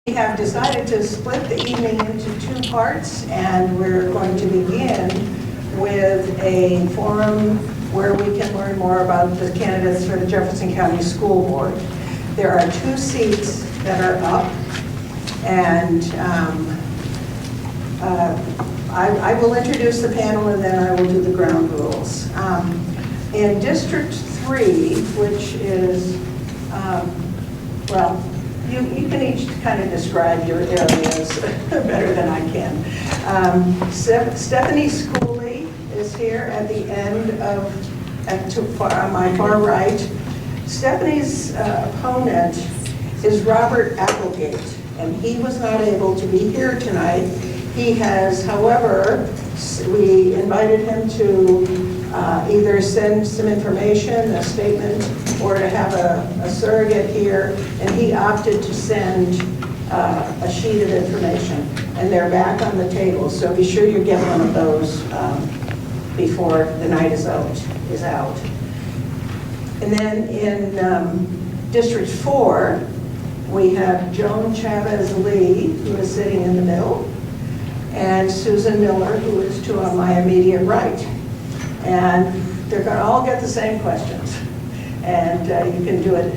We have decided to split the evening into two parts, and we're going to begin with a forum where we can learn more about the candidates for the Jefferson County School Board. There are two seats that are up, and I will introduce the panel and then I will do the ground rules. In District 3, which is, well, you can each kind of describe your areas better than I can. Stephanie Schooley is here at the end of, on my far right. Stephanie's opponent is Robert Applegate, and he was not able to be here tonight. He has, however, we invited him to either send some information, a statement, or to have a surrogate here, and he opted to send a sheet of information, and they're back on the table, so be sure you get one of those before the night is out. And then in District 4, we have Joan Chavez-Lee, who is sitting in the middle, and Susan Miller, who is to my immediate right. And they're going to all get the same questions. And you can do it,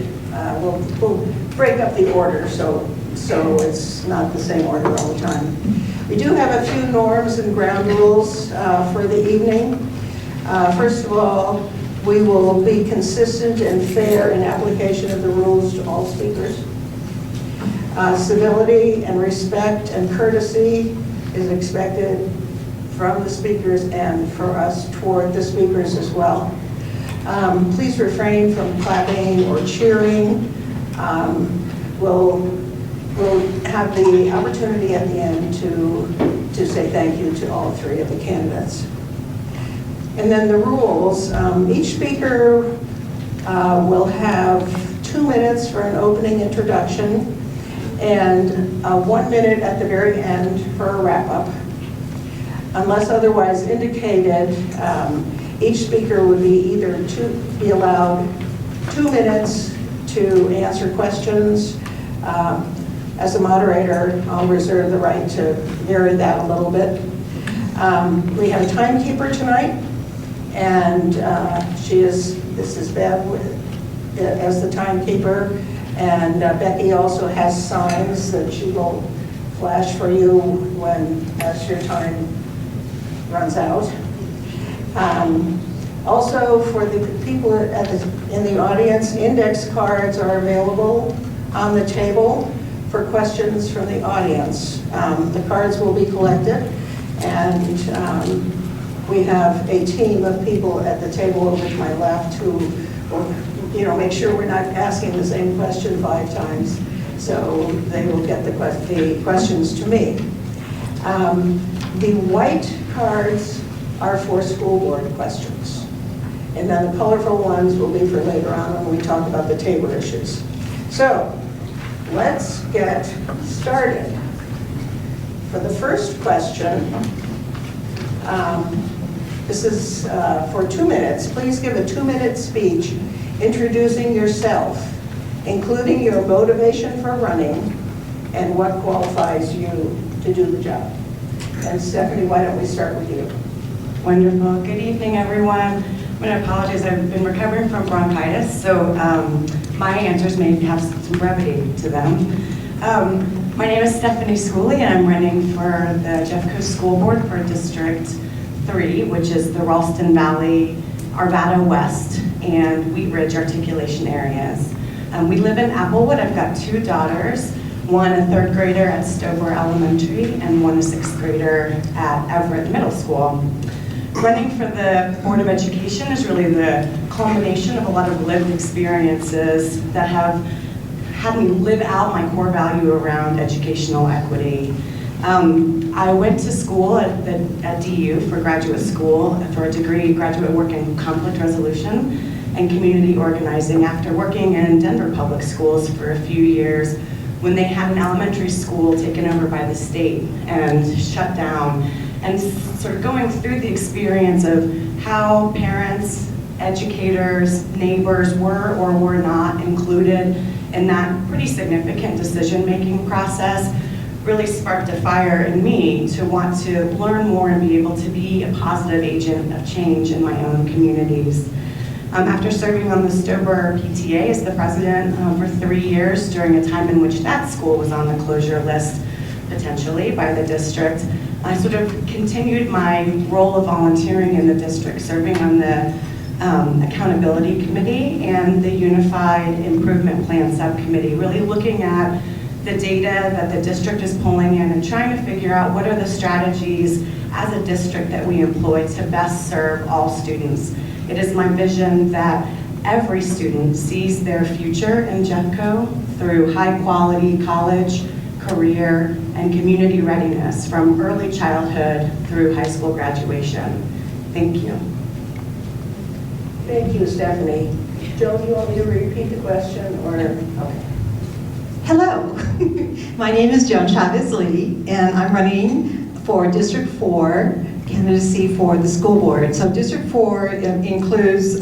we'll break up the order so it's not the same order all the time. We do have a few norms and ground rules for the evening. First of all, we will be consistent and fair in application of the rules to all speakers. Civility and respect and courtesy is expected from the speakers and for us toward the speakers as well. Please refrain from clapping or cheering. We'll have the opportunity at the end to say thank you to all three of the candidates. And then the rules. Each speaker will have 2 minutes for an opening introduction and 1 minute at the very end for a wrap-up. Unless otherwise indicated, each speaker would be be allowed 2 minutes to answer questions. As a moderator, I'll reserve the right to vary that a little bit. We have a timekeeper tonight, and this is Bev as the timekeeper, and Becky also has signs that she will flash for you as your time runs out. Also, for the people in the audience, index cards are available on the table for questions from the audience. The cards will be collected, and we have a team of people at the table over to my left who will, make sure we're not asking the same question 5 times, so they will get the questions to me. The white cards are for school board questions, and then the colorful ones will be for later on when we talk about the table issues. So let's get started. For the first question, this is for 2 minutes. Please give a 2-minute speech introducing yourself, including your motivation for running and what qualifies you to do the job. And Stephanie, why don't we start with you? Wonderful. Good evening, everyone. I'm going to apologize. I've been recovering from bronchitis, so my answers may have some brevity to them. My name is Stephanie Schooley, and I'm running for the Jeffco School Board for District 3, which is the Ralston Valley, Arvada West, and Wheat Ridge articulation areas. We live in Applewood. I've got 2 daughters, one a 3rd grader at Stover Elementary and one a 6th grader at Everett Middle School. Running for the Board of Education is really the culmination of a lot of lived experiences that have had me live out my core value around educational equity. I went to school at DU for graduate school for a degree, graduate work in conflict resolution and community organizing after working in Denver public schools for a few years when they had an elementary school taken over by the state and shut down, and sort of going through the experience of how parents, educators, neighbors were or were not included And that pretty significant decision-making process really sparked a fire in me to want to learn more and be able to be a positive agent of change in my own communities. After serving on the Stober PTA as the president for 3 years during a time in which that school was on the closure list, potentially, by the district, I sort of continued my role of volunteering in the district, serving on the Accountability Committee and the Unified Improvement Plan Subcommittee, really looking at the data that the district is pulling in and trying to figure out what are the strategies as a district that we employ to best serve all students. It is my vision that every student sees their future in Jeffco through high-quality college, career, and community readiness from early childhood through high school graduation. Thank you. Thank you, Stephanie. Joe, do you want me to repeat the question, or? Okay. Hello, my name is Joan Chavez Lee, and I'm running for District 4 candidacy for the school board. So District 4 includes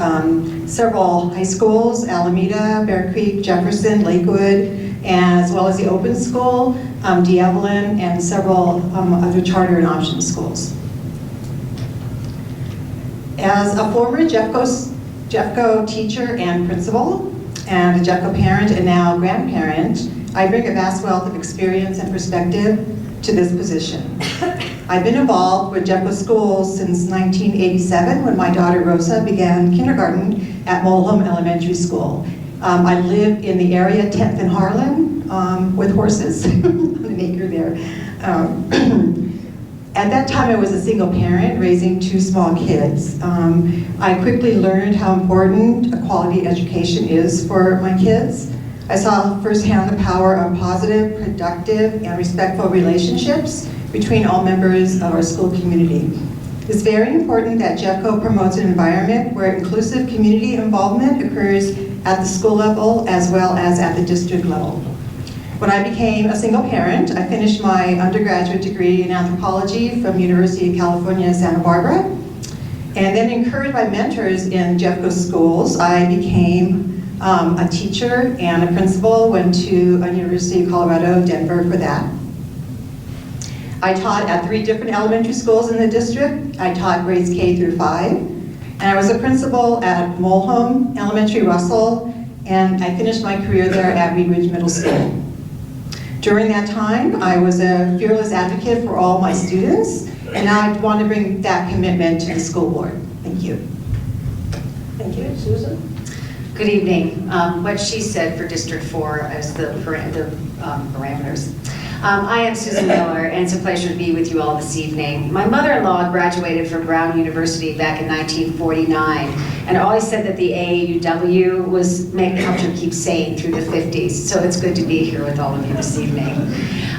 several high schools: Alameda, Bear Creek, Jefferson, Lakewood, as well as the open school, D'Evelyn, and several other charter and option schools. As a former Jeffco teacher and principal, and a Jeffco parent and now grandparent, I bring a vast wealth of experience and perspective to this position. I've been involved with Jeffco schools since 1987 when my daughter Rosa began kindergarten at Mulholm Elementary School. I live in the area, 10th and Harlan, with horses, on an acre there. At that time, I was a single parent raising 2 small kids. I quickly learned how important a quality education is for my kids. I saw firsthand the power of positive, productive, and respectful relationships between all members of our school community. It's very important that Jeffco promotes an environment where inclusive community involvement occurs at the school level as well as at the district level. When I became a single parent, I finished my undergraduate degree in anthropology from University of California, Santa Barbara. And then encouraged by mentors in Jeffco schools, I became a teacher and a principal, went to University of Colorado, Denver for that. I taught at 3 different elementary schools in the district. I taught grades K through 5. And I was a principal at Mulholm Elementary, Russell, and I finished my career there at Reed Ridge Middle School. During that time, I was a fearless advocate for all my students, and now I want to bring that commitment to the school board. Thank you. Thank you. Susan? Good evening. What she said for District 4 as the parameters. I am Susan Miller, and it's a pleasure to be with you all this evening. My mother-in-law graduated from Brown University back in 1949, and always said that the AAUW helped her keep sane through the 50s, so it's good to be here with all of you this evening.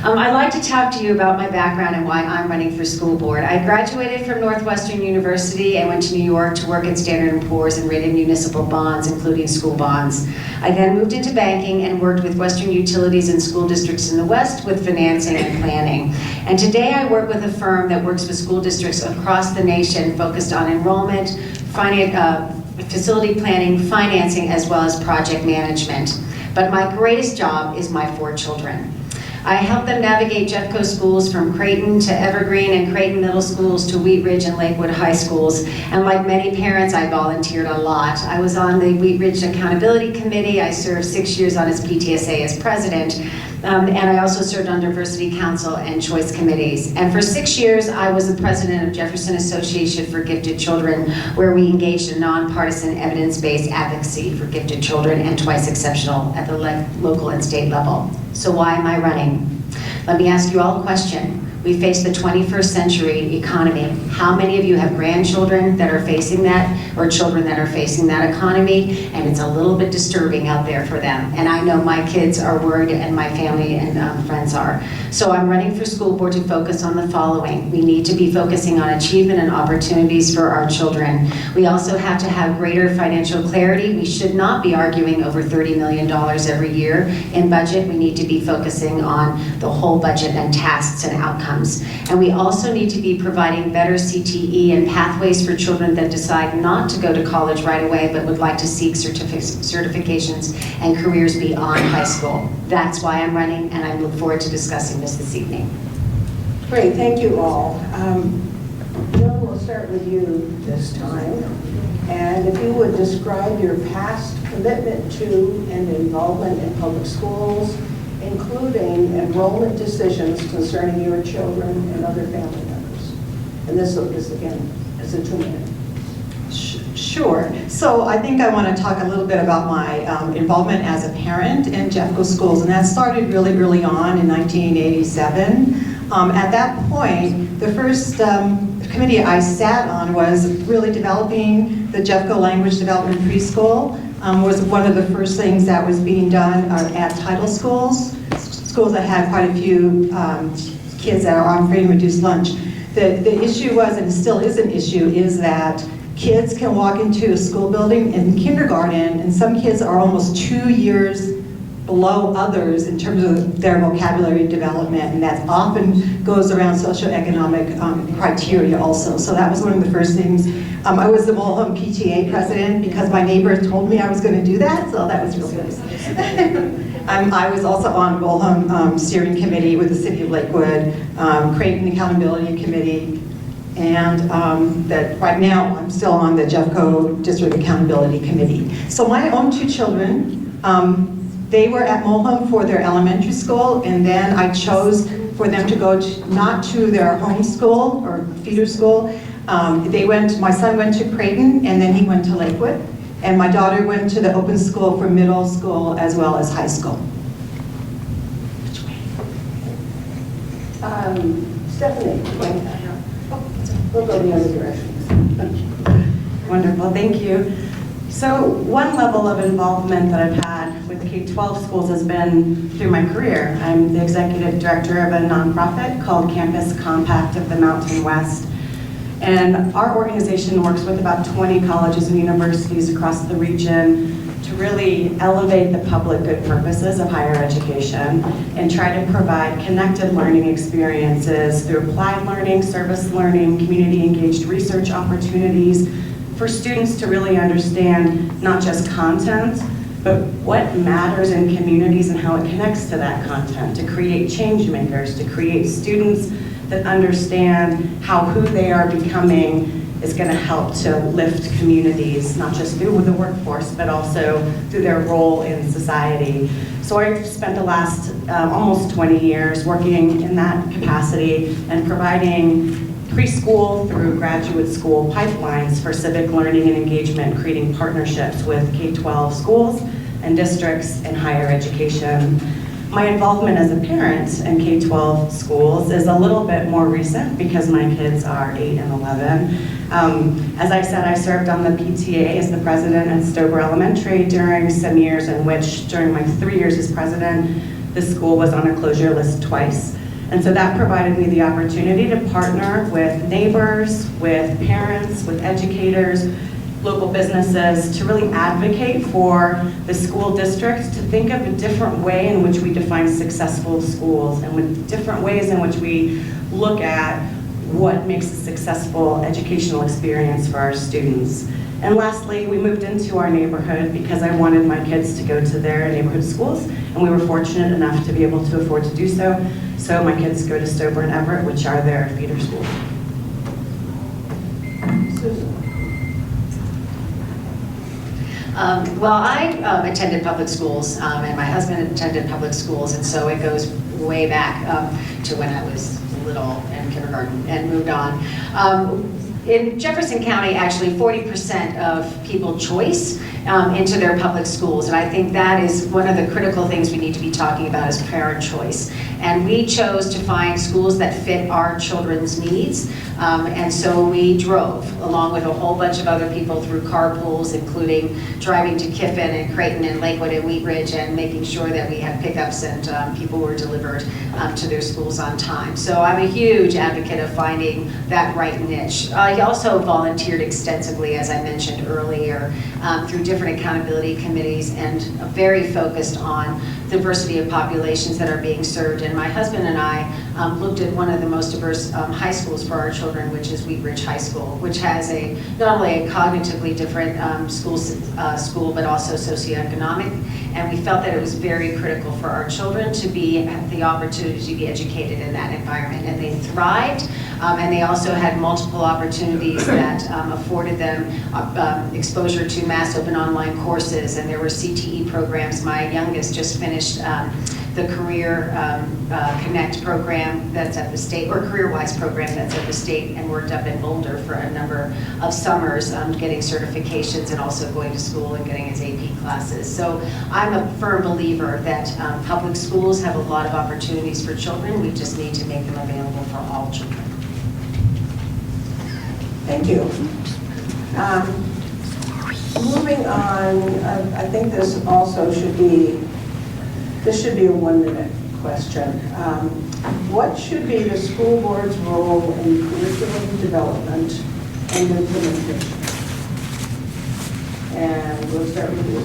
I'd like to talk to you about my background and why I'm running for school board. I graduated from Northwestern University and went to New York to work at Standard & Poor's and rated municipal bonds, including school bonds. I then moved into banking and worked with Western utilities and school districts in the West with financing and planning. And today I work with a firm that works with school districts across the nation focused on enrollment, facility planning, financing, as well as project management. But my greatest job is my 4 children. I help them navigate Jeffco schools from Creighton to Evergreen and Creighton Middle Schools to Wheat Ridge and Lakewood High Schools. And like many parents, I volunteered a lot. I was on the Wheat Ridge Accountability Committee. I served 6 years on its PTSA as president. And I also served on Diversity Council and Choice Committees. And for 6 years, I was the president of Jefferson Association for Gifted Children, where we engaged in nonpartisan evidence-based advocacy for gifted children and twice exceptional at the local and state level. So why am I running? Let me ask you all a question. We face the 21st century economy. How many of you have grandchildren that are facing that, or children that are facing that economy? And it's a little bit disturbing out there for them. And I know my kids are worried, and my family and friends are. So I'm running for school board to focus on the following. We need to be focusing on achievement and opportunities for our children. We also have to have greater financial clarity. We should not be arguing over $30 million every year in budget. We need to be focusing on the whole budget and tasks and outcomes outcomes. And we also need to be providing better CTE and pathways for children that decide not to go to college right away, but would like to seek certifications and careers beyond high school. That's why I'm running, and I look forward to discussing this evening. Great, thank you all. Bill, we'll start with you this time. And if you would describe your past commitment to and involvement in public schools, including enrollment decisions concerning your children and other family members. And this is, again, is a 2-minute. Sure. So I think I want to talk a little bit about my involvement as a parent in Jeffco schools, and that started really early on in 1987. At that point, the first committee I sat on was really developing the Jeffco Language Development Preschool. Was one of the first things that was being done at title schools that had quite a few kids that are on free and reduced lunch. The issue was, and still is an issue, is that kids can walk into a school building in kindergarten, and some kids are almost 2 years below others in terms of their vocabulary development, and that often goes around socioeconomic criteria also. So that was one of the first things. I was the Mulholland PTA president because my neighbor told me I was going to do that, so that was really nice. I was also on Mulholland steering committee with the City of Lakewood, Creighton Accountability Committee, and that right now I'm still on the Jeffco District Accountability Committee. So my own 2 children, they were at Mulholland for their elementary school, and then I chose for them to go not to their home school or feeder school. My son went to Creighton, and then he went to Lakewood, and my daughter went to the open school for middle school as well as high school. Stephanie, we'll go the other direction. Wonderful, thank you. So one level of involvement that I've had with K-12 schools has been through my career. I'm the executive director of a nonprofit called Campus Compact of the Mountain West. And our organization works with about 20 colleges and universities across the region to really elevate the public good purposes of higher education and try to provide connected learning experiences through applied learning, service learning, community engaged research opportunities for students to really understand not just content, but what matters in communities and how it connects to that content, to create change makers, to create students that understand how who they are becoming is going to help to lift communities, not just through the workforce, but also through their role in society. So I've spent the last almost 20 years working in that capacity and providing preschool through graduate school pipelines for civic learning and engagement, creating partnerships with K-12 schools and districts in higher education. My involvement as a parent in K-12 schools is a little bit more recent because my kids are 8 and 11. As I said, I served on the PTA as the president at Stober Elementary during some years in which, during my 3 years as president, the school was on a closure list twice. And so that provided me the opportunity to partner with neighbors, with parents, with educators, local businesses, to really advocate for the school districts to think of a different way in which we define successful schools and with different ways in which we look at what makes a successful educational experience for our students. And lastly, we moved into our neighborhood because I wanted my kids to go to their neighborhood schools, and we were fortunate enough to be able to afford to do so. So my kids go to Stober and Everett, which are their feeder schools. Susan. Well, I attended public schools, and my husband attended public schools, and so it goes way back to when I was little in kindergarten and moved on. In Jefferson County, actually, 40% of people choice into their public schools, and I think that is one of the critical things we need to be talking about is parent choice. And we chose to find schools that fit our children's needs, and so we drove, along with a whole bunch of other people through carpools, including driving to Kiffin and Creighton and Lakewood and Wheat Ridge and making sure that we had pickups and people were delivered to their schools on time. So I'm a huge advocate of finding that right niche. I also volunteered extensively, as I mentioned earlier, through different accountability committees and very focused on diversity of populations that are being served. And my husband and I looked at one of the most diverse high schools for our children, which is Wheat Ridge High School, which has not only a cognitively different school, but also socioeconomic. And we felt that it was very critical for our children to have the opportunity to be educated in that environment. And they thrived, and they also had multiple opportunities that afforded them exposure to mass open online courses, and there were CTE programs. My youngest just finished the Career Connect program that's at the state, or CareerWise program that's at the state, and worked up in Boulder for a number of summers, getting certifications and also going to school and getting his AP classes. So I'm a firm believer that public schools have a lot of opportunities for children. We just need to make them available for all children. Thank you. Moving on, I think this also should be a 1-minute question. What should be the school board's role in curriculum development and implementation? And we'll start with you.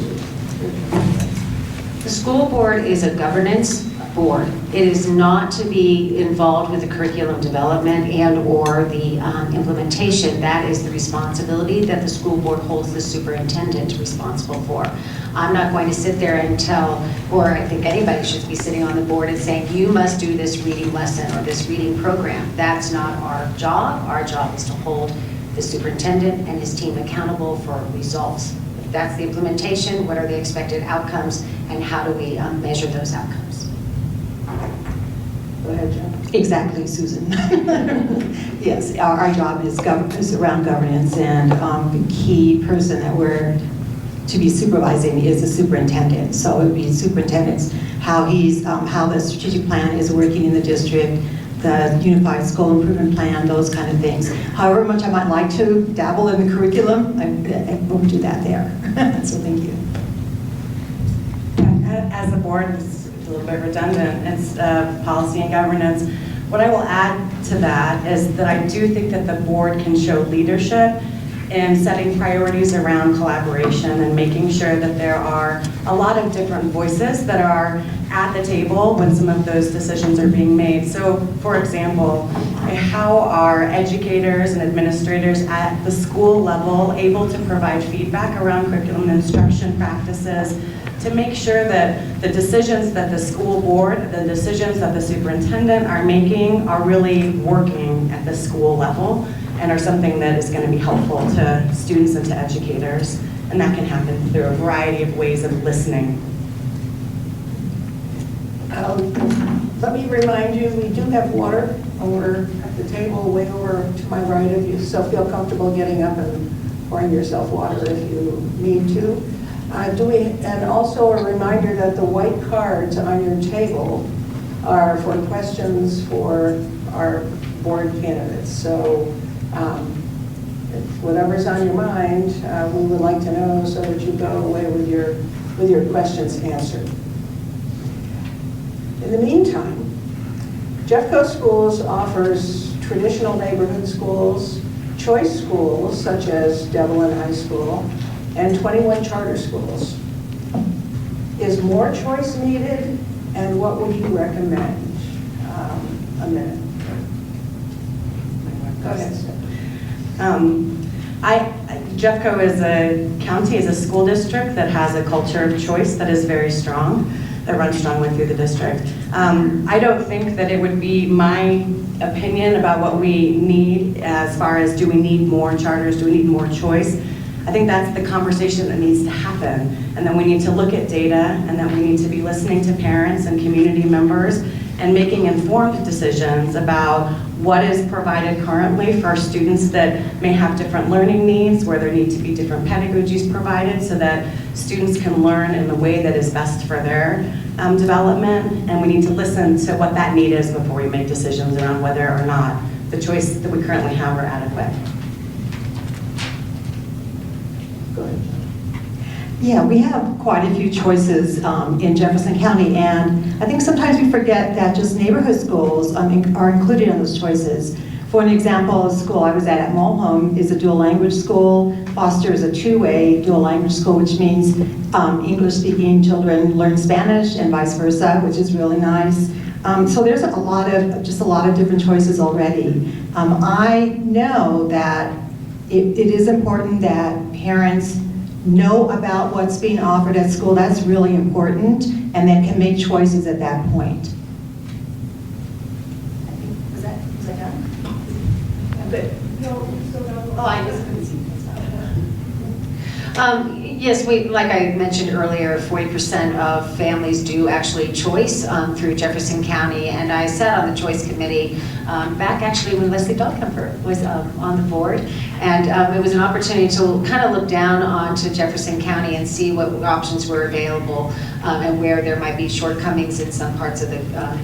The school board is a governance board. It is not to be involved with the curriculum development and/or the implementation. That is the responsibility that the school board holds the superintendent responsible for. I'm not going to sit there and tell, or I think anybody should be sitting on the board and saying, you must do this reading lesson or this reading program. That's not our job. Our job is to hold the superintendent and his team accountable for results. If that's the implementation, what are the expected outcomes, and how do we measure those outcomes? Go ahead, Jen. Exactly, Susan. Yes, our job is around governance, and the key person that we're to be supervising is the superintendent. So it would be superintendent's how the strategic plan is working in the district, the unified school improvement plan, those kind of things. However much I might like to dabble in the curriculum, I won't do that there. So thank you. As a board, it's a little bit redundant, it's policy and governance. What I will add to that is that I do think that the board can show leadership in setting priorities around collaboration and making sure that there are a lot of different voices that are at the table when some of those decisions are being made. So, for example, how are educators and administrators at the school level able to provide feedback around curriculum and instruction practices to make sure that the decisions that the school board, the decisions that the superintendent are making are really working at the school level and are something that is going to be helpful to students and to educators. And that can happen through a variety of ways of listening. Let me remind you, we do have water over at the table, way over to my right of you, so feel comfortable getting up and pouring yourself water if you need to. And also a reminder that the white cards on your table are for questions for our board candidates. So if whatever's on your mind, we would like to know so that you go away with your questions answered. In the meantime, Jeffco Schools offers traditional neighborhood schools, choice schools such as Devlin High School, and 21 charter schools. Is more choice needed, and what would you recommend? A minute. Go ahead, Steph. Jeffco is a county, is a school district that has a culture of choice that is very strong, that runs strongly through the district. I don't think that it would be my opinion about what we need as far as do we need more charters, do we need more choice. I think that's the conversation that needs to happen. And then we need to look at data, and then we need to be listening to parents and community members and making informed decisions about what is provided currently for students that may have different learning needs, where there need to be different pedagogies provided so that students can learn in the way that is best for their development. And we need to listen to what that need is before we make decisions around whether or not the choices that we currently have are adequate. Go ahead. Yeah, we have quite a few choices in Jefferson County, and I think sometimes we forget that just neighborhood schools are included in those choices. For an example, a school I was at Mulholland is a dual language school. Foster is a two-way dual language school, which means English-speaking children learn Spanish and vice versa, which is really nice. So there's just a lot of different choices already. I know that it is important that parents know about what's being offered at school. That's really important, and then can make choices at that point. Was that done? Good. No, still no. Oh, I just couldn't see. Yes, like I mentioned earlier, 40% of families do actually choice through Jefferson County, and I sat on the choice committee back actually when Leslie Dahlkemper was on the board, and it was an opportunity to kind of look down onto Jefferson County and see what options were available and where there might be shortcomings in some parts of the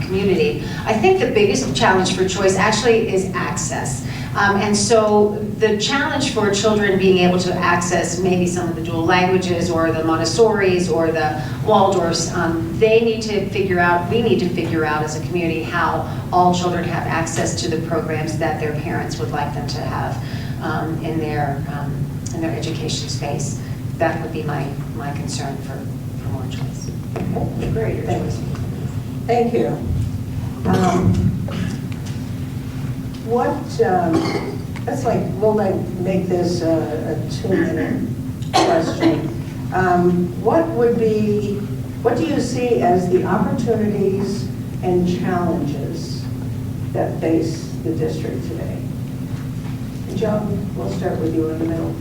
community. I think the biggest challenge for choice actually is access. And so the challenge for children being able to access maybe some of the dual languages or the Montessoris or the Waldorfs, they need to figure out, we need to figure out as a community how all children have access to the programs that their parents would like them to have in their education space. That would be my concern for more choice. Great, thanks. Thank you. We'll make this a 2-minute question. What do you see as the opportunities and challenges that face the district today? Joan, we'll start with you in the middle.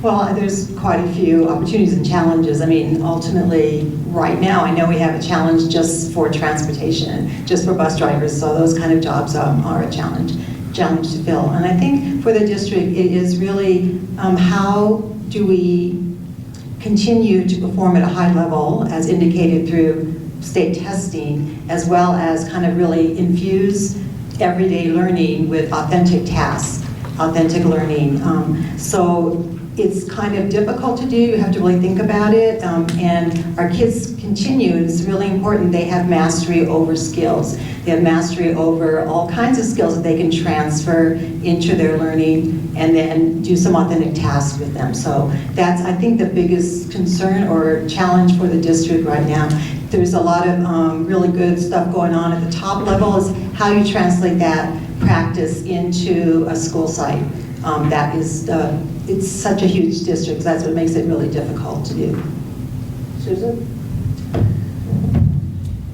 Well, there's quite a few opportunities and challenges. I mean, ultimately, right now, I know we have a challenge just for transportation, just for bus drivers, so those kind of jobs are a challenge to fill. And I think for the district, it is really how do we continue to perform at a high level, as indicated through state testing, as well as kind of really infuse everyday learning with authentic tasks, authentic learning. So it's kind of difficult to do. You have to really think about it. And our kids continue, it's really important, they have mastery over skills. They have mastery over all kinds of skills that they can transfer into their learning and then do some authentic tasks with them. So that's, I think, the biggest concern or challenge for the district right now. There's a lot of really good stuff going on at the top level, is how you translate that practice into a school site. That is, it's such a huge district, that's what makes it really difficult to do. Susan?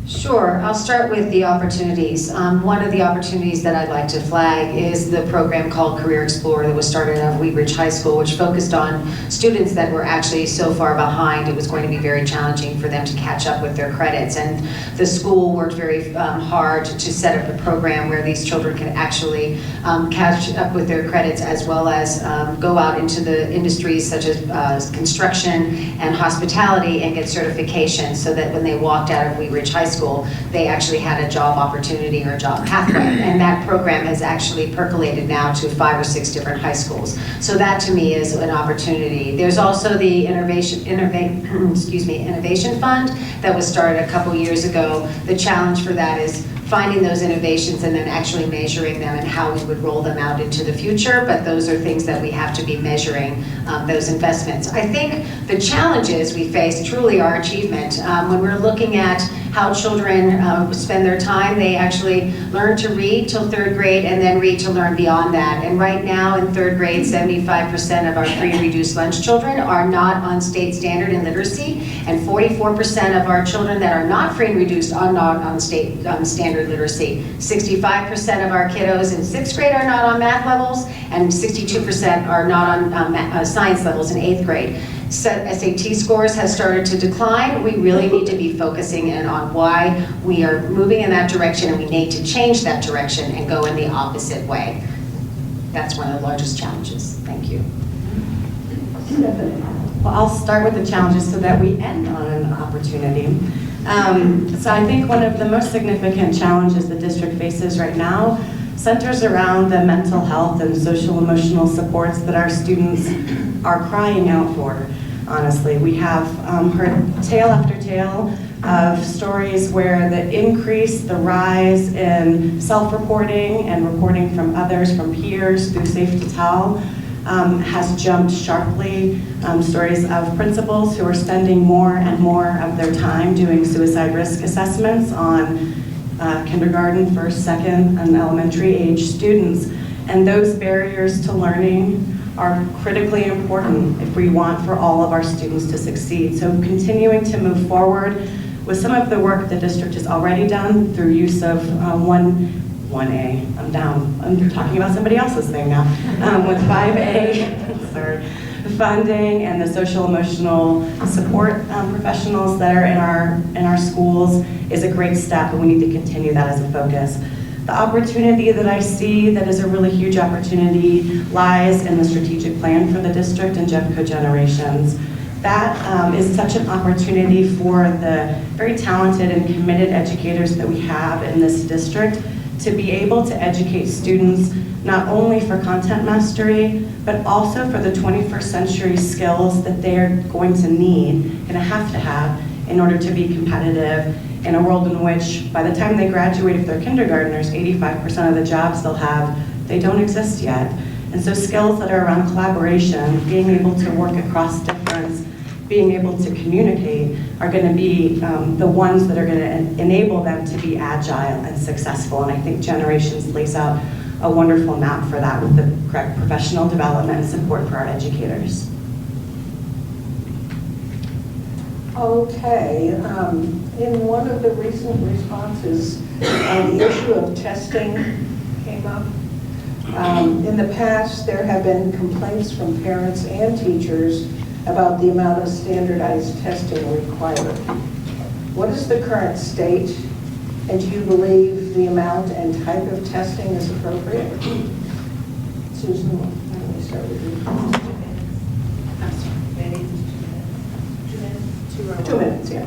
Sure, I'll start with the opportunities. One of the opportunities that I'd like to flag is the program called Career Explorer that was started at Wheat Ridge High School, which focused on students that were actually so far behind it was going to be very challenging for them to catch up with their credits. And the school worked very hard to set up a program where these children can actually catch up with their credits, as well as go out into the industries such as construction and hospitality and get certification, so that when they walked out of Wheat Ridge High School, they actually had a job opportunity or a job pathway. And that program has actually percolated now to 5 or 6 different high schools. So that to me is an opportunity. There's also the Innovation Fund that was started a couple years ago. The challenge for that is finding those innovations and then actually measuring them and how we would roll them out into the future, but those are things that we have to be measuring, those investments. I think the challenges we face truly are achievement. When we're looking at how children spend their time, they actually learn to read till 3rd grade and then read to learn beyond that. And right now in 3rd grade, 75% of our free and reduced lunch children are not on state standard in literacy, and 44% of our children that are not free and reduced are not on state standard literacy. 65% of our kiddos in 6th grade are not on math levels, and 62% are not on science levels in 8th grade. SAT scores has started to decline. We really need to be focusing in on why we are moving in that direction, and we need to change that direction and go in the opposite way. That's one of the largest challenges. Thank you. Stephanie? Well, I'll start with the challenges so that we end on an opportunity. So I think one of the most significant challenges the district faces right now centers around the mental health and social emotional supports that our students are crying out for. Honestly, we have heard tale after tale of stories where the rise in self-reporting and reporting from others, from peers through Safe to Tell, has jumped sharply. Stories of principals who are spending more and more of their time doing suicide risk assessments on kindergarten, first, second, and elementary age students. And those barriers to learning are critically important if we want for all of our students to succeed. So continuing to move forward with some of the work the district has already done through use of 1A, I'm talking about somebody else's thing now, with 5A, sorry, funding and the social emotional support professionals that are in our schools is a great step, and we need to continue that as a focus. The opportunity that I see that is a really huge opportunity lies in the strategic plan for the district and Jeffco Generations. That is such an opportunity for the very talented and committed educators that we have in this district to be able to educate students not only for content mastery, but also for the 21st century skills that they're going to need, going to have in order to be competitive in a world in which, by the time they graduate, if they're kindergartners, 85% of the jobs they'll have, they don't exist yet. And so skills that are around collaboration, being able to work across difference, being able to communicate are going to be the ones that are going to enable them to be agile and successful. And I think Generations lays out a wonderful map for that with the correct professional development and support for our educators. Okay, in one of the recent responses, the issue of testing came up. In the past, there have been complaints from parents and teachers about the amount of standardized testing required. What is the current state, and do you believe the amount and type of testing is appropriate? Susan, why don't we start with you? 2 minutes, yeah.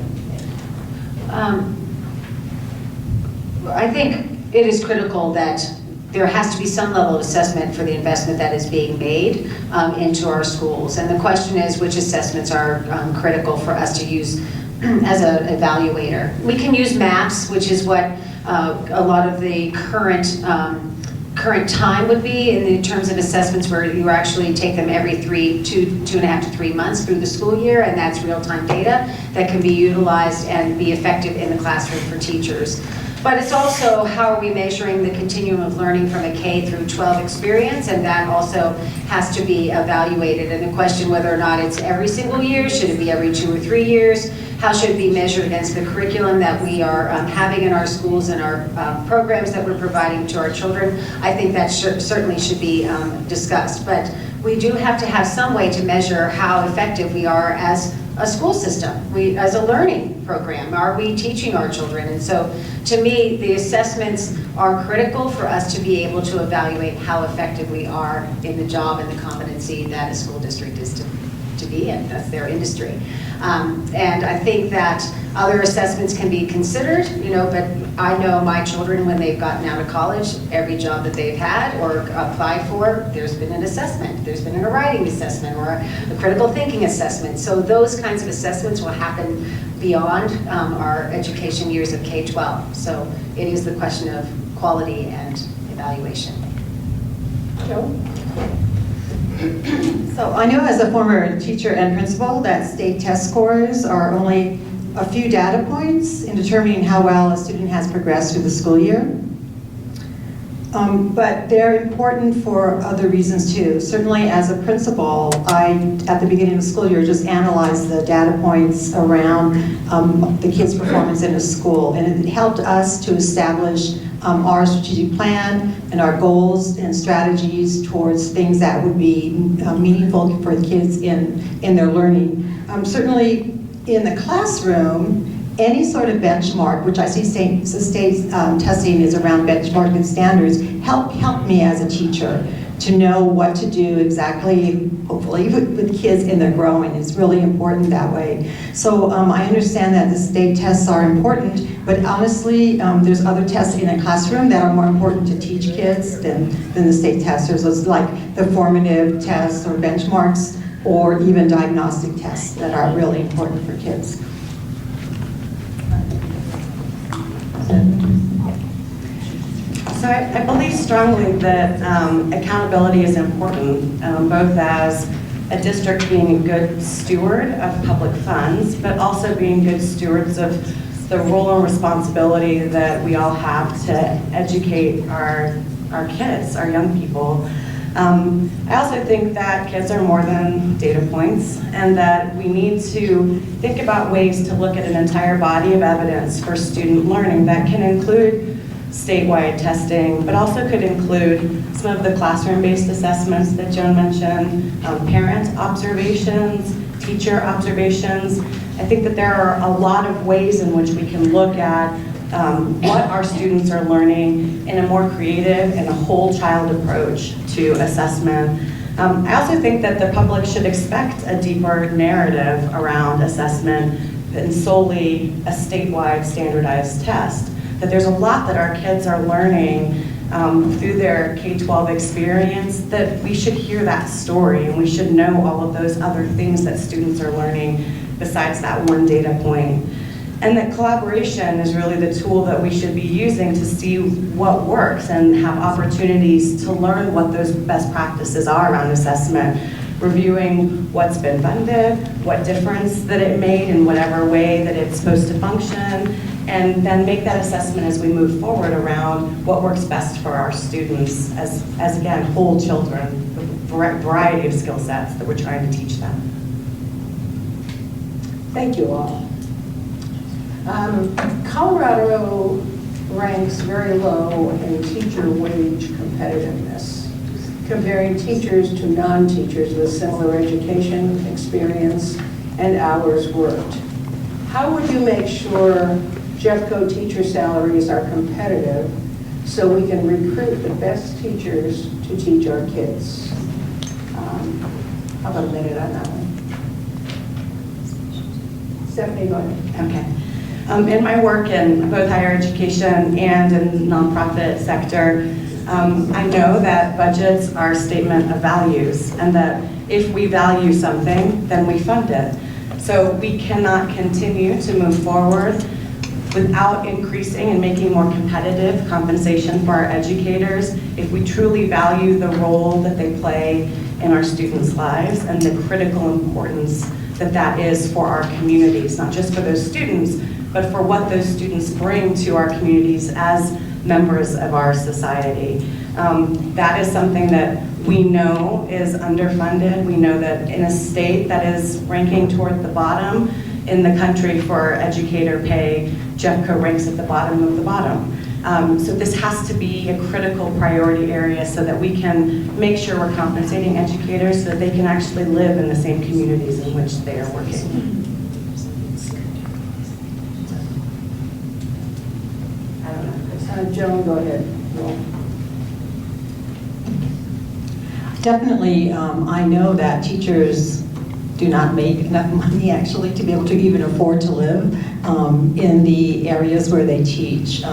I think it is critical that there has to be some level of assessment for the investment that is being made into our schools. And the question is, which assessments are critical for us to use as an evaluator? We can use maps, which is what a lot of the current time would be in terms of assessments, where you actually take them every 2.5 to 3 months through the school year, and that's real-time data that can be utilized and be effective in the classroom for teachers. But it's also, how are we measuring the continuum of learning from a K through 12 experience, and that also has to be evaluated. And the question whether or not it's every single year, should it be every 2 or 3 years, how should it be measured against the curriculum that we are having in our schools and our programs that we're providing to our children, I think that certainly should be discussed. But we do have to have some way to measure how effective we are as a school system, as a learning program. Are we teaching our children? And so, to me, the assessments are critical for us to be able to evaluate how effective we are in the job and the competency that a school district is to be in. That's their industry. And I think that other assessments can be considered, but I know my children, when they've gotten out of college, every job that they've had or applied for, there's been an assessment. There's been a writing assessment or a critical thinking assessment. So those kinds of assessments will happen beyond our education years of K-12. So it is the question of quality and evaluation. Joe? So I know, as a former teacher and principal, that state test scores are only a few data points in determining how well a student has progressed through the school year. But they're important for other reasons too. Certainly as a principal, I, at the beginning of the school year, just analyzed the data points around the kids' performance in a school. And it helped us to establish our strategic plan and our goals and strategies towards things that would be meaningful for the kids in their learning. Certainly in the classroom, any sort of benchmark, which I see state testing is around benchmark and standards, help me as a teacher to know what to do exactly, hopefully, with kids in their growing. It's really important that way. So I understand that the state tests are important, but honestly, there's other tests in a classroom that are more important to teach kids than the state tests. There's like the formative tests or benchmarks, or even diagnostic tests that are really important for kids. So I believe strongly that accountability is important, both as a district being a good steward of public funds, but also being good stewards of the role and responsibility that we all have to educate our kids, our young people. I also think that kids are more than data points, and that we need to think about ways to look at an entire body of evidence for student learning that can include statewide testing, but also could include some of the classroom-based assessments that Joan mentioned, parent observations, teacher observations. I think that there are a lot of ways in which we can look at what our students are learning in a more creative and a whole child approach to assessment. I also think that the public should expect a deeper narrative around assessment than solely a statewide standardized test. That there's a lot that our kids are learning through their K-12 experience, that we should hear that story, and we should know all of those other things that students are learning besides that one data point. And that collaboration is really the tool that we should be using to see what works and have opportunities to learn what those best practices are around assessment, reviewing what's been funded, what difference that it made in whatever way that it's supposed to function, and then make that assessment as we move forward around what works best for our students as again, whole children, with a variety of skill sets that we're trying to teach them. Thank you all. Colorado ranks very low in teacher wage competitiveness, comparing teachers to non-teachers with similar education, experience, and hours worked. How would you make sure Jeffco teacher salaries are competitive so we can recruit the best teachers to teach our kids? How about a minute on that one? Stephanie, go ahead. Okay. In my work in both higher education and in the nonprofit sector, I know that budgets are a statement of values, and that if we value something, then we fund it. So we cannot continue to move forward without increasing and making more competitive compensation for our educators if we truly value the role that they play in our students' lives and the critical importance that that is for our communities, not just for those students, but for what those students bring to our communities as members of our society. That is something that we know is underfunded. We know that in a state that is ranking toward the bottom in the country for educator pay, Jeffco ranks at the bottom of the bottom. So this has to be a critical priority area so that we can make sure we're compensating educators so that they can actually live in the same communities in which they are working. I don't know. Joan, go ahead. Definitely, I know that teachers do not make enough money actually to be able to even afford to live in the areas where they teach.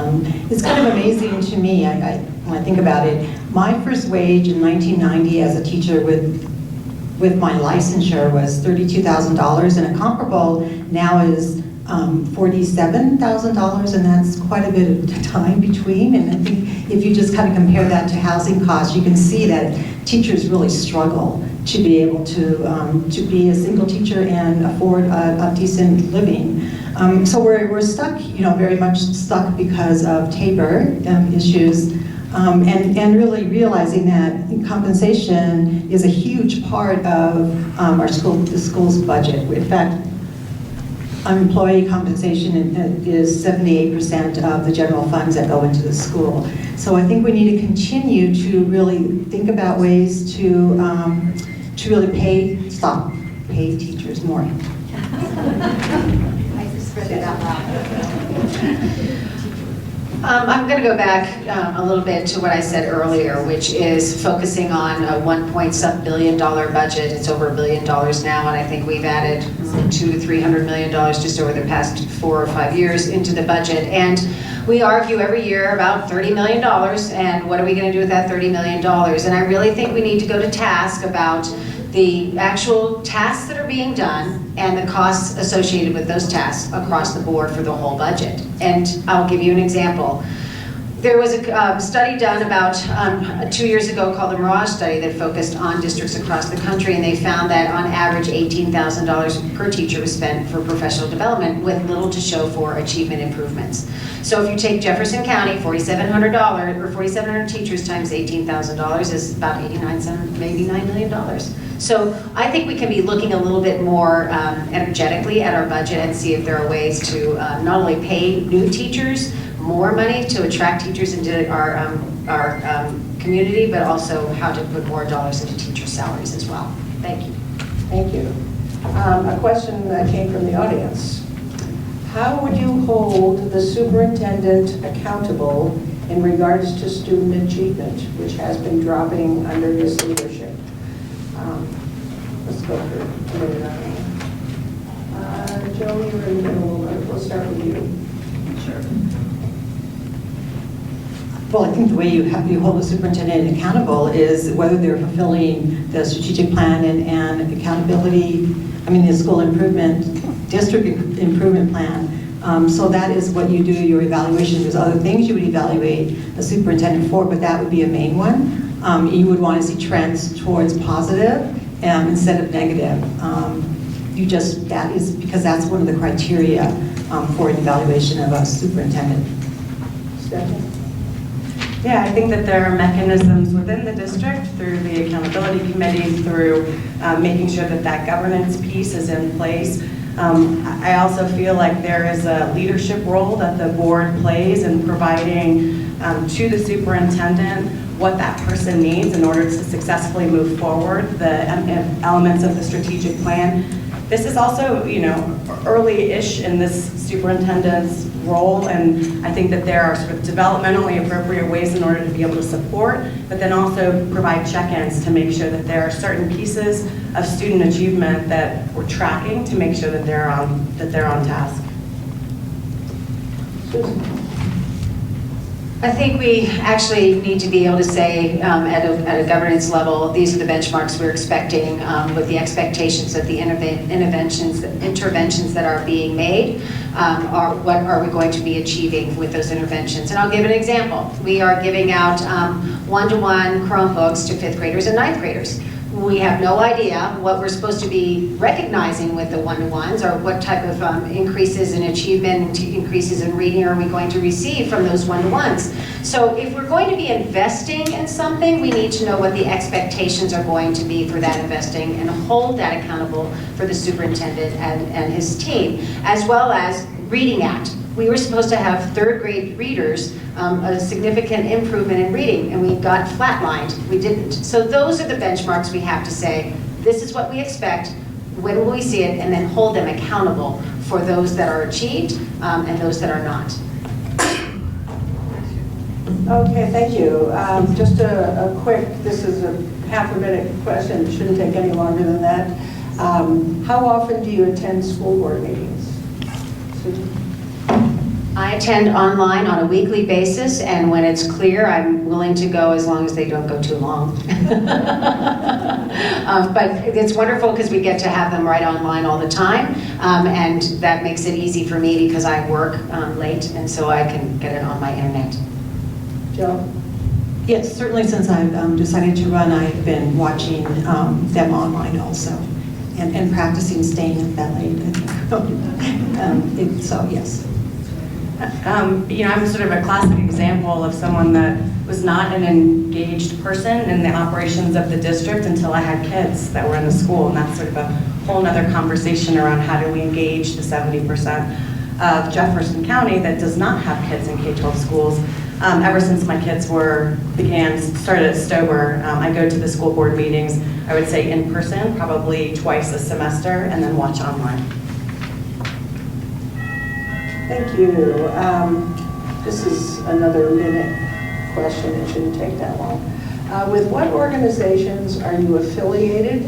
It's kind of amazing to me, when I think about it. My first wage in 1990 as a teacher with my licensure was $32,000, and a comparable now is $47,000, and that's quite a bit of time between. And I think if you just kind of compare that to housing costs, you can see that teachers really struggle to be able to be a single teacher and afford a decent living. So we're stuck, very much stuck because of Tabor issues, and really realizing that compensation is a huge part of the school's budget. In fact, employee compensation is 78% of the general funds that go into the school. So I think we need to continue to really think about ways to really pay teachers more. I just read it out loud. I'm going to go back a little bit to what I said earlier, which is focusing on a $1.7 billion budget. It's over $1 billion now, and I think we've added $200 to $300 million just over the past 4 or 5 years into the budget. And we argue every year about $30 million, and what are we going to do with that $30 million? And I really think we need to go to task about the actual tasks that are being done and the costs associated with those tasks across the board for the whole budget. And I'll give you an example. There was a study done about 2 years ago called the Mirage Study that focused on districts across the country, and they found that on average $18,000 per teacher was spent for professional development with little to show for achievement improvements. So if you take Jefferson County, $4,700 or 4,700 teachers times $18,000 is about 89 cents, maybe $9 million. So I think we can be looking a little bit more energetically at our budget and see if there are ways to not only pay new teachers more money to attract teachers into our community, but also how to put more dollars into teacher salaries as well. Thank you. Thank you. A question that came from the audience. How would you hold the superintendent accountable in regards to student achievement, which has been dropping under his leadership? Let's go through a minute on that. Joe, you're in the middle. We'll start with you. Sure. Well, I think the way you hold the superintendent accountable is whether they're fulfilling the strategic plan and accountability, the school improvement, district improvement plan. So that is what you do, your evaluation. There's other things you would evaluate the superintendent for, but that would be a main one. You would want to see trends towards positive instead of negative. That is because that's one of the criteria for an evaluation of a superintendent. Stephanie? Yeah, I think that there are mechanisms within the district through the accountability committee, through making sure that that governance piece is in place. I also feel like there is a leadership role that the board plays in providing to the superintendent what that person needs in order to successfully move forward the elements of the strategic plan. This is also, early-ish in this superintendent's role, and I think that there are sort of developmentally appropriate ways in order to be able to support, but then also provide check-ins to make sure that there are certain pieces of student achievement that we're tracking to make sure that they're on task. Susan? I think we actually need to be able to say at a governance level, these are the benchmarks we're expecting with the expectations of the interventions that are being made. What are we going to be achieving with those interventions? And I'll give an example. We are giving out one-to-one Chromebooks to 5th graders and 9th graders. We have no idea what we're supposed to be recognizing with the one-to-ones, or what type of increases in achievement, increases in reading are we going to receive from those one-to-ones. So if we're going to be investing in something, we need to know what the expectations are going to be for that investing and hold that accountable for the superintendent and his team, as well as Reading Act. We were supposed to have 3rd grade readers, a significant improvement in reading, and we got flatlined. We didn't. So those are the benchmarks we have to say, this is what we expect, when will we see it, and then hold them accountable for those that are achieved and those that are not. Okay, thank you. Just a quick, this is a half-a-minute question, it shouldn't take any longer than that. How often do you attend school board meetings? Susan? I attend online on a weekly basis, and when it's clear, I'm willing to go as long as they don't go too long. But it's wonderful because we get to have them right online all the time, and that makes it easy for me because I work late, and so I can get it on my internet. Joe? Yes, certainly since I've decided to run, I've been watching them online also, and practicing staying up that late. So yes. I'm sort of a classic example of someone that was not an engaged person in the operations of the district until I had kids that were in the school, and that's sort of a whole nother conversation around how do we engage the 70% of Jefferson County that does not have kids in K-12 schools. Ever since my kids started at Stober, I go to the school board meetings, I would say in person, probably twice a semester, and then watch online. Thank you. This is another minute question. It shouldn't take that long. With what organizations are you affiliated?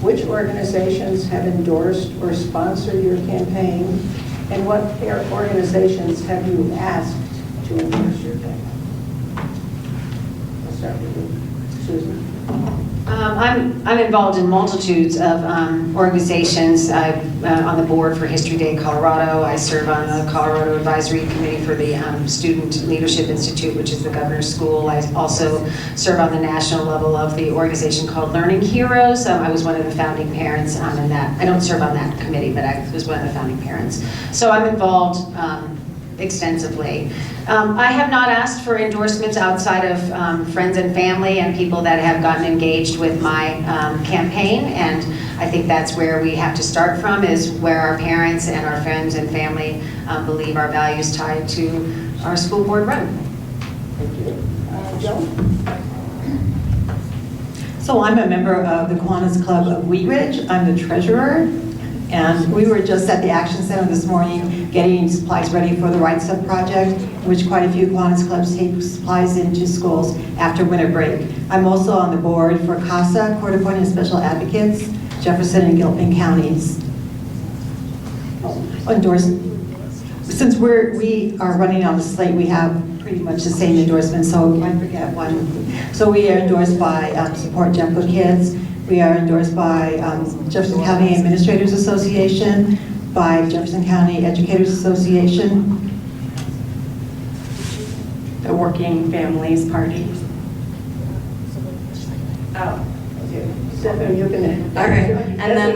Which organizations have endorsed or sponsored your campaign? And what organizations have you asked to endorse your campaign? I'll start with you, Susan. I'm involved in multitudes of organizations. I'm on the board for History Day Colorado. I serve on the Colorado Advisory Committee for the Student Leadership Institute, which is the governor's school. I also serve on the national level of the organization called Learning Heroes. I was one of the founding parents in that. I don't serve on that committee, but I was one of the founding parents. So I'm involved extensively. I have not asked for endorsements outside of friends and family and people that have gotten engaged with my campaign, and I think that's where we have to start from, is where our parents and our friends and family believe our values tied to our school board run. Thank you. Joe? So I'm a member of the Kiwanis Club of Wheat Ridge. I'm the treasurer. And we were just at the Action Center this morning getting supplies ready for the Right Step project, which quite a few Kiwanis clubs take supplies into schools after winter break. I'm also on the board for CASA, Court Appointed Special Advocates, Jefferson and Gilpin counties. Since we are running on the slate, we have pretty much the same endorsement, so I forget one. So we are endorsed by Support Jeffco Kids. We are endorsed by Jefferson County Administrators Association, by Jefferson County Educators Association. The Working Families Party. Oh. Stephanie, you can. All right. And then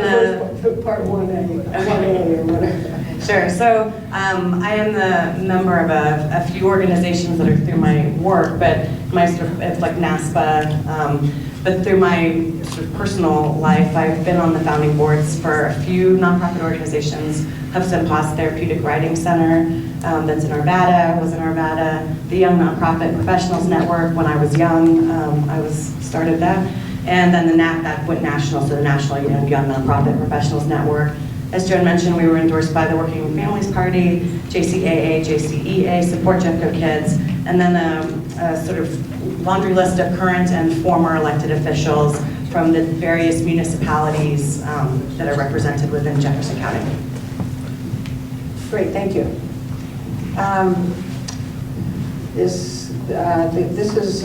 the part 1A or whatever. Sure. So I am the member of a few organizations that are through my work, but my sort of, it's like NASPA. But through my sort of personal life, I've been on the founding boards for a few nonprofit organizations. Hudson Pass Therapeutic Writing Center, that's in Arvada, was in Arvada. The Young Nonprofit Professionals Network, when I was young, started that. And then that went national, so the National Young Nonprofit Professionals Network. As Joan mentioned, we were endorsed by the Working Families Party, JCAA, JCEA, Support Jeffco Kids, and then a sort of laundry list of current and former elected officials from the various municipalities that are represented within Jefferson County. Great, thank you. This is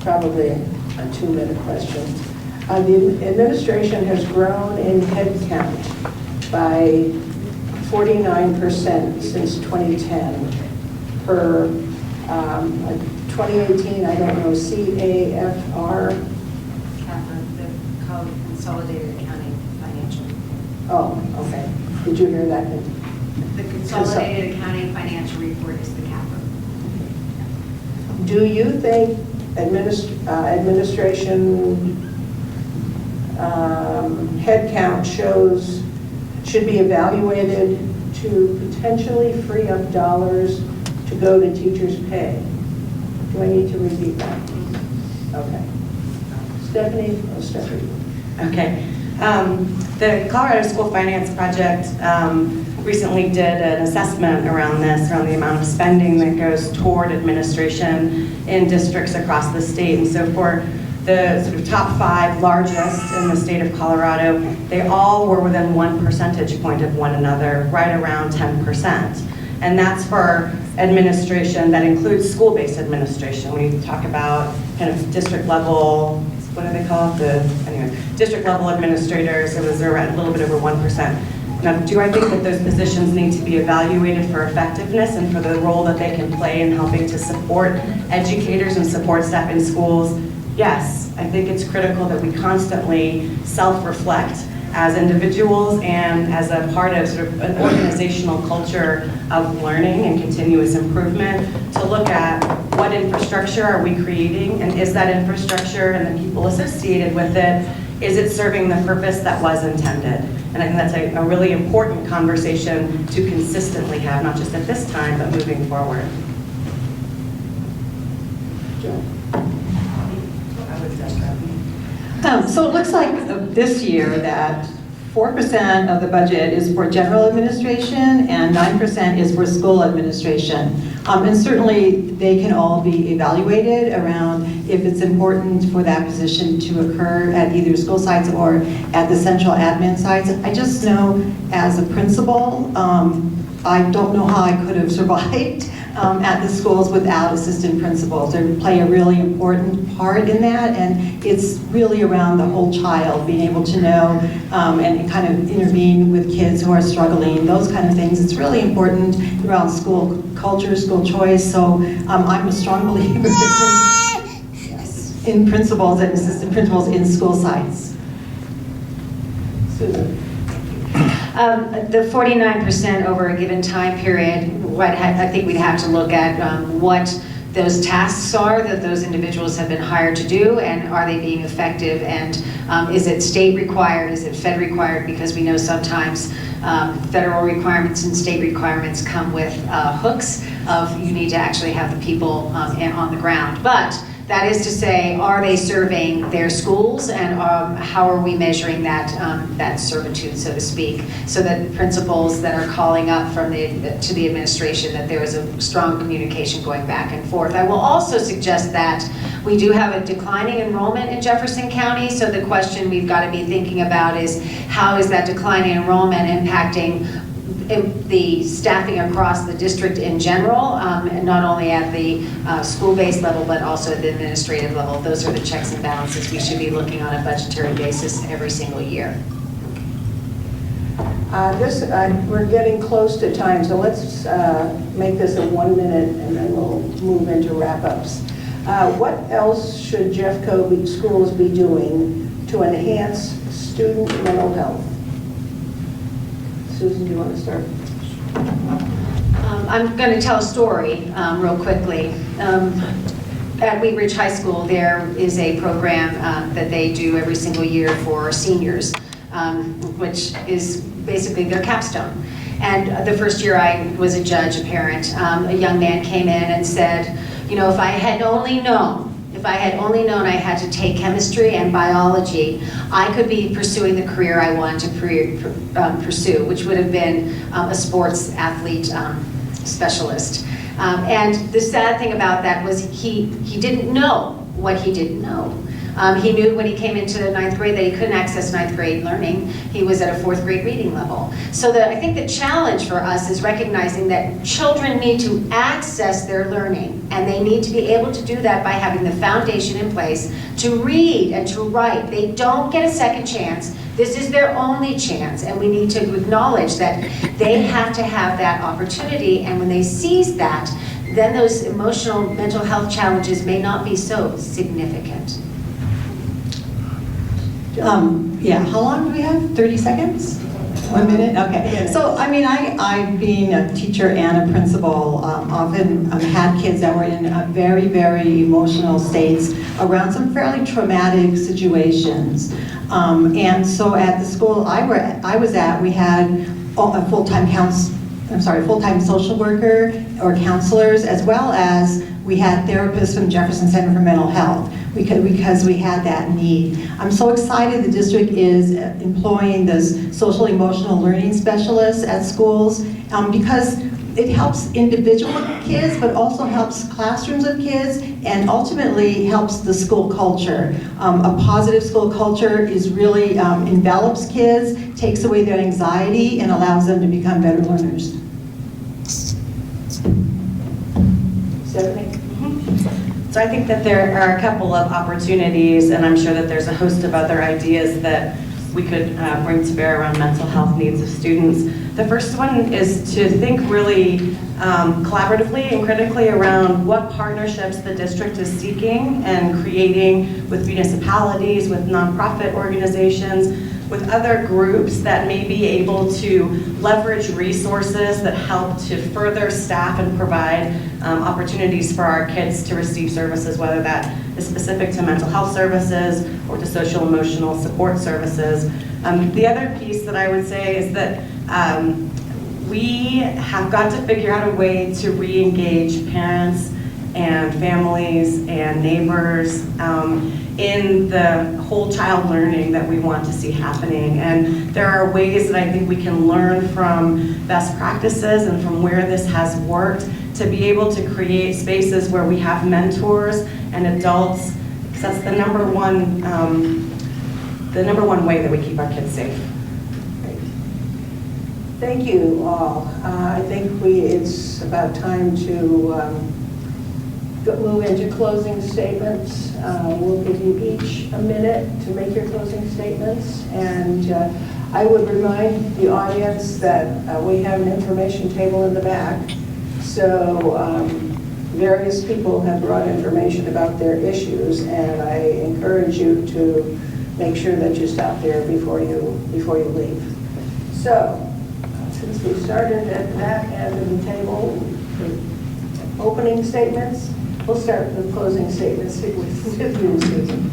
probably a 2-minute question. The administration has grown in headcount by 49% since 2010 per 2018, I don't know, CAFR? The Consolidated Accounting Financial. Oh, okay. Did you hear that? The Consolidated Accounting Financial Report is the CAFR. Do you think administration headcount should be evaluated to potentially free up dollars to go to teachers' pay? Do I need to repeat that? Okay. Stephanie? Oh, Stephanie. Okay. The Colorado School Finance Project recently did an assessment around this, around the amount of spending that goes toward administration in districts across the state. And so for the sort of top 5 largest in the state of Colorado, they all were within 1 percentage point of one another, right around 10%. And that's for administration that includes school-based administration. We talk about kind of district level, what do they call it? District level administrators, it was around a little bit over 1%. Now, do I think that those positions need to be evaluated for effectiveness and for the role that they can play in helping to support educators and support staff in schools? Yes, I think it's critical that we constantly self-reflect as individuals and as a part of sort of an organizational culture of learning and continuous improvement to look at what infrastructure are we creating, and is that infrastructure and the people associated with it, is it serving the purpose that was intended? And I think that's a really important conversation to consistently have, not just at this time, but moving forward. So it looks like this year that 4% of the budget is for general administration and 9% is for school administration. And certainly they can all be evaluated around if it's important for that position to occur at either school sites or at the central admin sites. I just know as a principal, I don't know how I could have survived at the schools without assistant principals. They play a really important part in that, and it's really around the whole child, being able to know and kind of intervene with kids who are struggling, those kind of things. It's really important around school culture, school choice, so I'm a strong believer in principals and assistant principals in school sites. Susan? The 49% over a given time period, I think we'd have to look at what those tasks are that those individuals have been hired to do, and are they being effective, and is it state required, is it Fed required, because we know sometimes federal requirements and state requirements come with hooks of you need to actually have the people on the ground. But that is to say, are they serving their schools, and how are we measuring that that servitude, so to speak, so that principals that are calling up from to the administration, that there is a strong communication going back and forth. I will also suggest that we do have a declining enrollment in Jefferson County, so the question we've got to be thinking about is how is that declining enrollment impacting the staffing across the district in general, and not only at the school-based level, but also at the administrative level. Those are the checks and balances we should be looking on a budgetary basis every single year. We're getting close to time, so let's make this a 1 minute, and then we'll move into wrap-ups. What else should Jeffco schools be doing to enhance student mental health? Susan, do you want to start? I'm going to tell a story real quickly. At Wheat Ridge High School, there is a program that they do every single year for seniors, which is basically their capstone. And the first year I was a judge, a parent, a young man came in and said, you know, if I had only known I had to take chemistry and biology, I could be pursuing the career I wanted to pursue, which would have been a sports athlete specialist. And the sad thing about that was he didn't know what he didn't know. He knew when he came into the 9th grade that he couldn't access 9th grade learning. He was at a 4th grade reading level. So I think the challenge for us is recognizing that children need to access their learning, and they need to be able to do that by having the foundation in place to read and to write. They don't get a second chance. This is their only chance, and we need to acknowledge that they have to have that opportunity, and when they seize that, then those emotional mental health challenges may not be so significant. Yeah, how long do we have? 30 seconds? 1 minute? Okay. So, I mean, I being a teacher and a principal, often had kids that were in very, very emotional states around some fairly traumatic situations. And so at the school I was at, we had a full-time social worker or counselors, as well as we had therapists from Jefferson Center for Mental Health because we had that need. I'm so excited the district is employing those social emotional learning specialists at schools because it helps individual kids, but also helps classrooms of kids, and ultimately helps the school culture. A positive school culture is really envelops kids, takes away their anxiety, and allows them to become better learners. Stephanie? So I think that there are a couple of opportunities, and I'm sure that there's a host of other ideas that we could bring to bear around mental health needs of students. The first one is to think really collaboratively and critically around what partnerships the district is seeking and creating with municipalities, with nonprofit organizations, with other groups that may be able to leverage resources that help to further staff and provide opportunities for our kids to receive services, whether that is specific to mental health services or to social emotional support services. The other piece that I would say is that we have got to figure out a way to re-engage parents and families and neighbors in the whole child learning that we want to see happening. And there are ways that I think we can learn from best practices and from where this has worked to be able to create spaces where we have mentors and adults, because that's the number one way that we keep our kids safe. Thank you all. I think it's about time to move into closing statements. We'll give you each a minute to make your closing statements. And I would remind the audience that we have an information table in the back. So various people have brought information about their issues, and I encourage you to make sure that you stop there before you leave. So, since we started at that end of the table, the opening statements, we'll start with closing statements with you, Susan.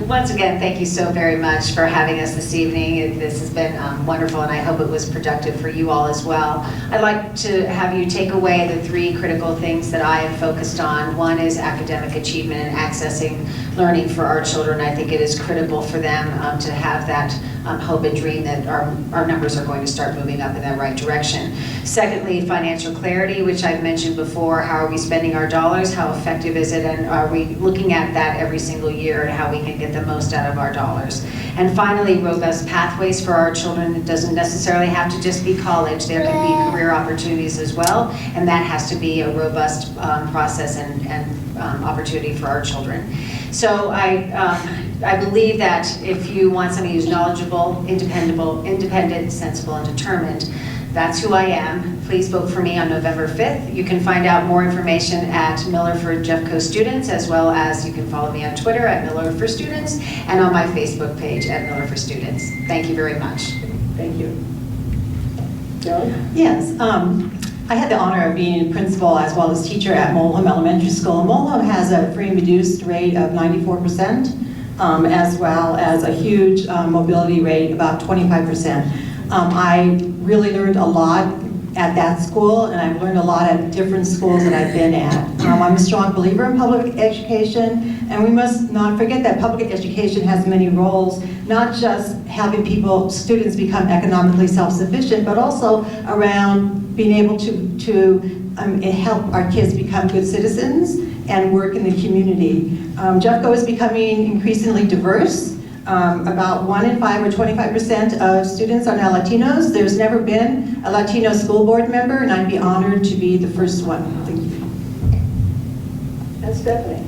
Once again, thank you so very much for having us this evening. This has been wonderful, and I hope it was productive for you all as well. I'd like to have you take away the 3 critical things that I have focused on. One is academic achievement and accessing learning for our children. I think it is critical for them to have that hope and dream that our numbers are going to start moving up in that right direction. Secondly, financial clarity, which I've mentioned before. How are we spending our dollars? How effective is it? And are we looking at that every single year and how we can get the most out of our dollars? And finally, robust pathways for our children. It doesn't necessarily have to just be college. There can be career opportunities as well, and that has to be a robust process and opportunity for our children. So I believe that if you want somebody who's knowledgeable, independent, sensible, and determined, that's who I am. Please vote for me on November 5th. You can find out more information at Miller for Jeffco Students, as well as you can follow me on Twitter at Miller for Students and on my Facebook page at Miller for Students. Thank you very much. Thank you. Joan? Yes, I had the honor of being principal as well as teacher at Mulholm Elementary School. Mulholm has a free and reduced rate of 94%, as well as a huge mobility rate, about 25%. I really learned a lot at that school, and I've learned a lot at different schools that I've been at. I'm a strong believer in public education, and we must not forget that public education has many roles, not just helping students become economically self-sufficient, but also around being able to help our kids become good citizens and work in the community. Jeffco is becoming increasingly diverse. About 1 in 5 or 25% of students are now Latinos. There's never been a Latino school board member, and I'd be honored to be the first one. Thank you. And Stephanie?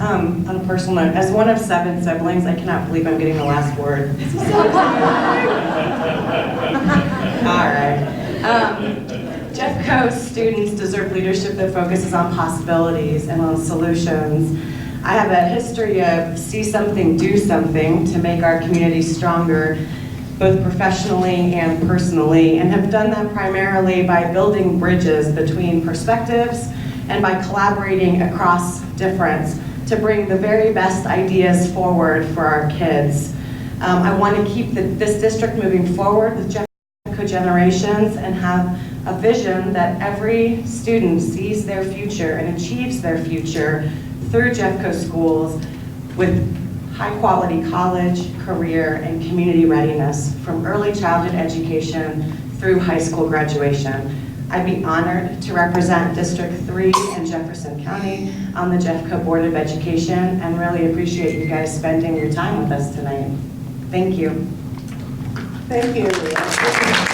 On a personal note, as one of 7 siblings, I cannot believe I'm getting the last word. All right. Jeffco students deserve leadership that focuses on possibilities and on solutions. I have a history of see something, do something to make our community stronger, both professionally and personally, and have done that primarily by building bridges between perspectives and by collaborating across difference to bring the very best ideas forward for our kids. I want to keep this district moving forward with Jeffco generations and have a vision that every student sees their future and achieves their future through Jeffco schools with high-quality college, career, and community readiness from early childhood education through high school graduation. I'd be honored to represent District 3 in Jefferson County on the Jeffco Board of Education and really appreciate you guys spending your time with us tonight. Thank you. Thank you.